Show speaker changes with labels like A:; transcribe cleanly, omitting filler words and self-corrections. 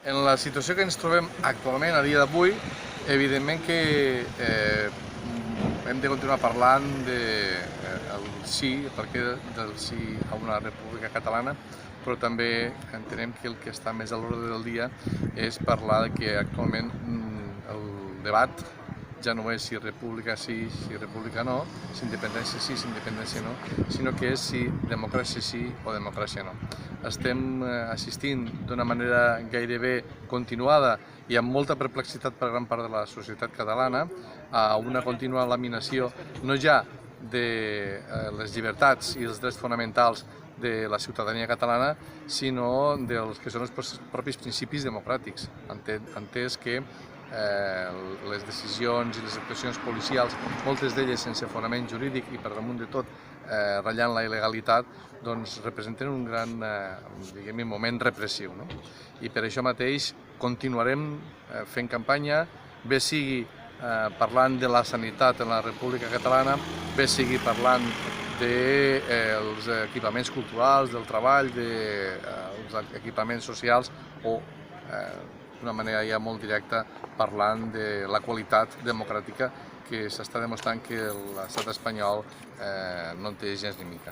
A: En la situació que ens trobem actualment, a dia d'avui, evidentment que hem de continuar parlant del sí, perquè del sí a una república catalana, però també entenem que el que està més a l'ordre del dia és parlar que actualment el debat ja no és si república sí, si república no, si independència sí, si independència no, sinó que és si democràcia sí o democràcia no. Estem assistint d'una manera gairebé continuada i amb molta perplexitat per gran part de la societat catalana a una contínua laminació no ja de les llibertats i els drets fonamentals de la ciutadania catalana, sinó dels que són els propis principis democràtics, entès que les decisions i les actuacions policials, moltes d'elles sense fonament jurídic i per damunt de tot ratllant la il·legalitat, doncs representen un gran moment repressiu. I per això mateix continuarem fent campanya, bé sigui parlant de la sanitat en la República Catalana, bé sigui parlant dels equipaments culturals, del treball, dels equipaments socials o d'una manera ja molt directa parlant de la qualitat democràtica que s'està demostrant que l'estat espanyol no en té gens ni mica.